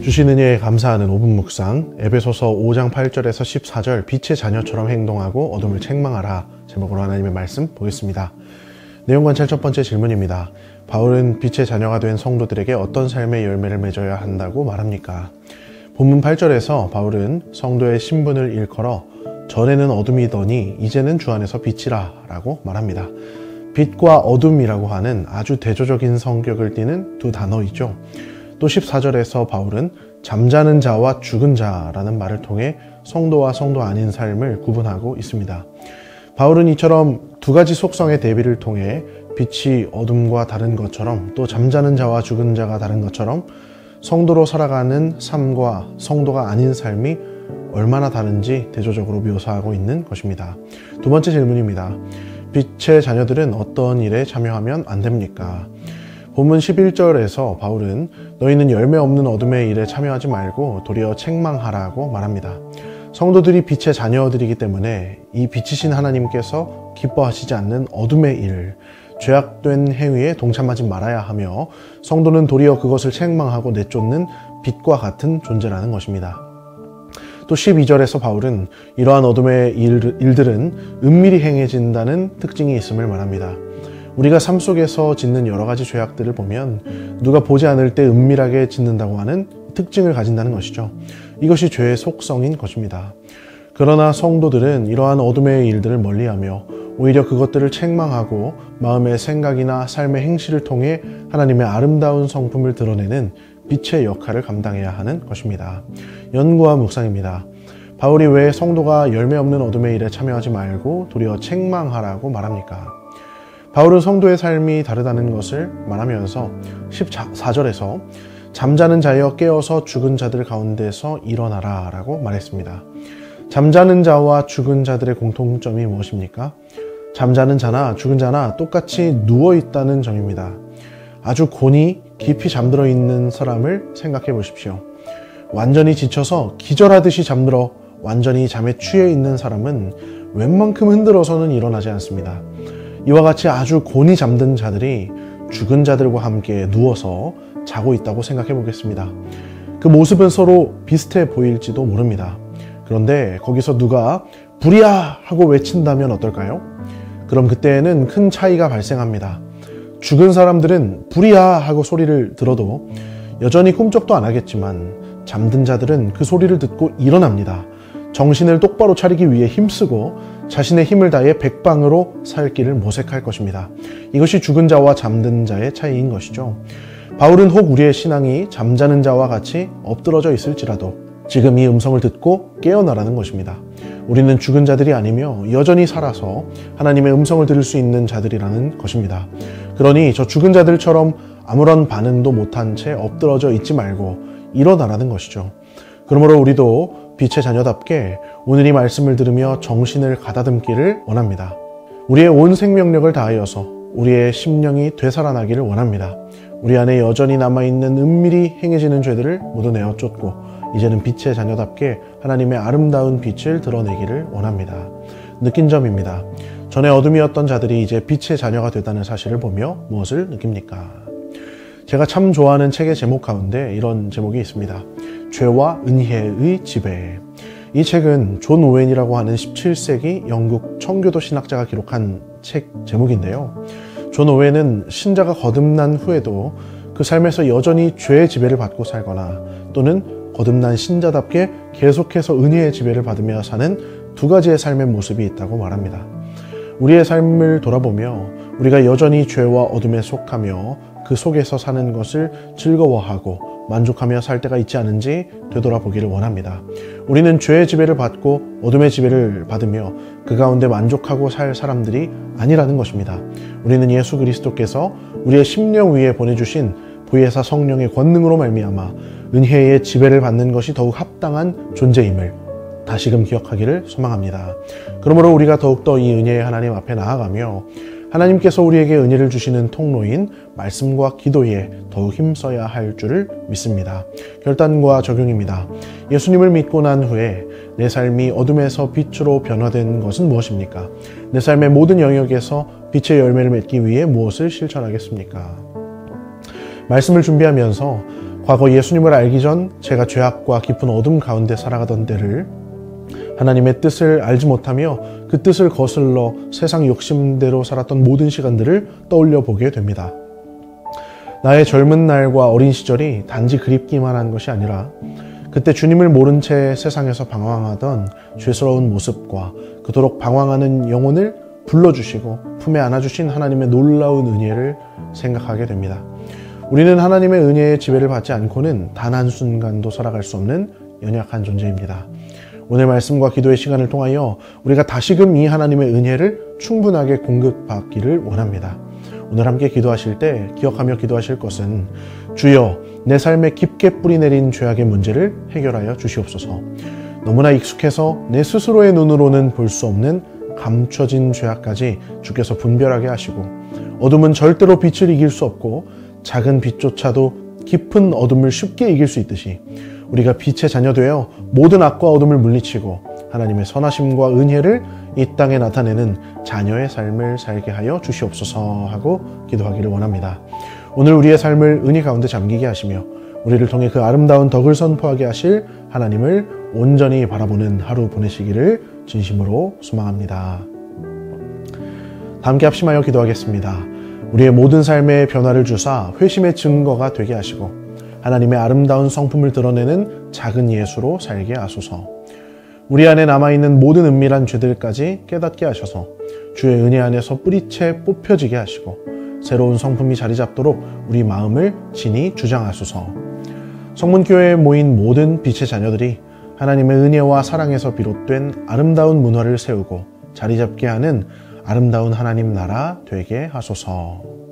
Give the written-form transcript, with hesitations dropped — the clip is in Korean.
주신 은혜에 감사하는 5분 묵상, 에베소서 5장 8절에서 14절 빛의 자녀처럼 행동하고 어둠을 책망하라 제목으로 하나님의 말씀 보겠습니다. 내용 관찰 첫 번째 질문입니다. 바울은 빛의 자녀가 된 성도들에게 어떤 삶의 열매를 맺어야 한다고 말합니까? 본문 8절에서 바울은 성도의 신분을 일컬어 전에는 어둠이더니 이제는 주 안에서 빛이라 라고 말합니다. 빛과 어둠이라고 하는 아주 대조적인 성격을 띠는 두 단어이죠. 또 14절에서 바울은 잠자는 자와 죽은 자라는 말을 통해 성도와 성도 아닌 삶을 구분하고 있습니다. 바울은 이처럼 두 가지 속성의 대비를 통해 빛이 어둠과 다른 것처럼 또 잠자는 자와 죽은 자가 다른 것처럼 성도로 살아가는 삶과 성도가 아닌 삶이 얼마나 다른지 대조적으로 묘사하고 있는 것입니다. 두 번째 질문입니다. 빛의 자녀들은 어떤 일에 참여하면 안 됩니까? 본문 11절에서 바울은 너희는 열매 없는 어둠의 일에 참여하지 말고 도리어 책망하라고 말합니다. 성도들이 빛의 자녀들이기 때문에 이 빛이신 하나님께서 기뻐하시지 않는 어둠의 일, 죄악된 행위에 동참하지 말아야 하며 성도는 도리어 그것을 책망하고 내쫓는 빛과 같은 존재라는 것입니다. 또 12절에서 바울은 이러한 어둠의 일들은 은밀히 행해진다는 특징이 있음을 말합니다. 우리가 삶 속에서 짓는 여러 가지 죄악들을 보면 누가 보지 않을 때 은밀하게 짓는다고 하는 특징을 가진다는 것이죠. 이것이 죄의 속성인 것입니다. 그러나 성도들은 이러한 어둠의 일들을 멀리하며 오히려 그것들을 책망하고 마음의 생각이나 삶의 행실을 통해 하나님의 아름다운 성품을 드러내는 빛의 역할을 감당해야 하는 것입니다. 연구와 묵상입니다. 바울이 왜 성도가 열매 없는 어둠의 일에 참여하지 말고 도리어 책망하라고 말합니까? 바울은 성도의 삶이 다르다는 것을 말하면서 14절에서 잠자는 자여 깨어서 죽은 자들 가운데서 일어나라 라고 말했습니다. 잠자는 자와 죽은 자들의 공통점이 무엇입니까? 잠자는 자나 죽은 자나 똑같이 누워있다는 점입니다. 아주 곤히 깊이 잠들어 있는 사람을 생각해 보십시오. 완전히 지쳐서 기절하듯이 잠들어 완전히 잠에 취해 있는 사람은 웬만큼 흔들어서는 일어나지 않습니다. 이와 같이 아주 곤히 잠든 자들이 죽은 자들과 함께 누워서 자고 있다고 생각해 보겠습니다. 그 모습은 서로 비슷해 보일지도 모릅니다. 그런데 거기서 누가 불이야! 하고 외친다면 어떨까요? 그럼 그때에는 큰 차이가 발생합니다. 죽은 사람들은 불이야! 하고 소리를 들어도 여전히 꿈쩍도 안 하겠지만 잠든 자들은 그 소리를 듣고 일어납니다. 정신을 똑바로 차리기 위해 힘쓰고 자신의 힘을 다해 백방으로 살 길을 모색할 것입니다. 이것이 죽은 자와 잠든 자의 차이인 것이죠. 바울은 혹 우리의 신앙이 잠자는 자와 같이 엎드러져 있을지라도 지금 이 음성을 듣고 깨어나라는 것입니다. 우리는 죽은 자들이 아니며 여전히 살아서 하나님의 음성을 들을 수 있는 자들이라는 것입니다. 그러니 저 죽은 자들처럼 아무런 반응도 못한 채 엎드러져 있지 말고 일어나라는 것이죠. 그러므로 우리도 빛의 자녀답게 오늘 이 말씀을 들으며 정신을 가다듬기를 원합니다. 우리의 온 생명력을 다하여서 우리의 심령이 되살아나기를 원합니다. 우리 안에 여전히 남아있는 은밀히 행해지는 죄들을 모두 내어 쫓고 이제는 빛의 자녀답게 하나님의 아름다운 빛을 드러내기를 원합니다. 느낀 점입니다. 전에 어둠이었던 자들이 이제 빛의 자녀가 됐다는 사실을 보며 무엇을 느낍니까? 제가 참 좋아하는 책의 제목 가운데 이런 제목이 있습니다. 죄와 은혜의 지배. 이 책은 존 오웬이라고 하는 17세기 영국 청교도 신학자가 기록한 책 제목인데요. 존 오웬은 신자가 거듭난 후에도 그 삶에서 여전히 죄의 지배를 받고 살거나 또는 거듭난 신자답게 계속해서 은혜의 지배를 받으며 사는 두 가지의 삶의 모습이 있다고 말합니다. 우리의 삶을 돌아보며 우리가 여전히 죄와 어둠에 속하며 그 속에서 사는 것을 즐거워하고 만족하며 살 때가 있지 않은지 되돌아보기를 원합니다. 우리는 죄의 지배를 받고 어둠의 지배를 받으며 그 가운데 만족하고 살 사람들이 아니라는 것입니다. 우리는 예수 그리스도께서 우리의 심령 위에 보내주신 보혜사 성령의 권능으로 말미암아 은혜의 지배를 받는 것이 더욱 합당한 존재임을 다시금 기억하기를 소망합니다. 그러므로 우리가 더욱더 이 은혜의 하나님 앞에 나아가며 하나님께서 우리에게 은혜를 주시는 통로인 말씀과 기도에 더욱 힘써야 할 줄을 믿습니다. 결단과 적용입니다. 예수님을 믿고 난 후에 내 삶이 어둠에서 빛으로 변화된 것은 무엇입니까? 내 삶의 모든 영역에서 빛의 열매를 맺기 위해 무엇을 실천하겠습니까? 말씀을 준비하면서 과거 예수님을 알기 전 제가 죄악과 깊은 어둠 가운데 살아가던 때를 하나님의 뜻을 알지 못하며 그 뜻을 거슬러 세상 욕심대로 살았던 모든 시간들을 떠올려 보게 됩니다. 나의 젊은 날과 어린 시절이 단지 그립기만 한 것이 아니라 그때 주님을 모른 채 세상에서 방황하던 죄스러운 모습과 그토록 방황하는 영혼을 불러주시고 품에 안아주신 하나님의 놀라운 은혜를 생각하게 됩니다. 우리는 하나님의 은혜의 지배를 받지 않고는 단 한순간도 살아갈 수 없는 연약한 존재입니다. 오늘 말씀과 기도의 시간을 통하여 우리가 다시금 이 하나님의 은혜를 충분하게 공급받기를 원합니다. 오늘 함께 기도하실 때 기억하며 기도하실 것은 주여 내 삶에 깊게 뿌리내린 죄악의 문제를 해결하여 주시옵소서. 너무나 익숙해서 내 스스로의 눈으로는 볼 수 없는 감춰진 죄악까지 주께서 분별하게 하시고 어둠은 절대로 빛을 이길 수 없고 작은 빛조차도 깊은 어둠을 쉽게 이길 수 있듯이 우리가 빛의 자녀 되어 모든 악과 어둠을 물리치고 하나님의 선하심과 은혜를 이 땅에 나타내는 자녀의 삶을 살게 하여 주시옵소서 하고 기도하기를 원합니다. 오늘 우리의 삶을 은혜 가운데 잠기게 하시며 우리를 통해 그 아름다운 덕을 선포하게 하실 하나님을 온전히 바라보는 하루 보내시기를 진심으로 소망합니다. 다 함께 합심하여 기도하겠습니다. 우리의 모든 삶의 변화를 주사 회심의 증거가 되게 하시고 하나님의 아름다운 성품을 드러내는 작은 예수로 살게 하소서. 우리 안에 남아있는 모든 은밀한 죄들까지 깨닫게 하셔서 주의 은혜 안에서 뿌리채 뽑혀지게 하시고 새로운 성품이 자리 잡도록 우리 마음을 진히 주장하소서. 성문교회에 모인 모든 빛의 자녀들이 하나님의 은혜와 사랑에서 비롯된 아름다운 문화를 세우고 자리 잡게 하는 아름다운 하나님 나라 되게 하소서.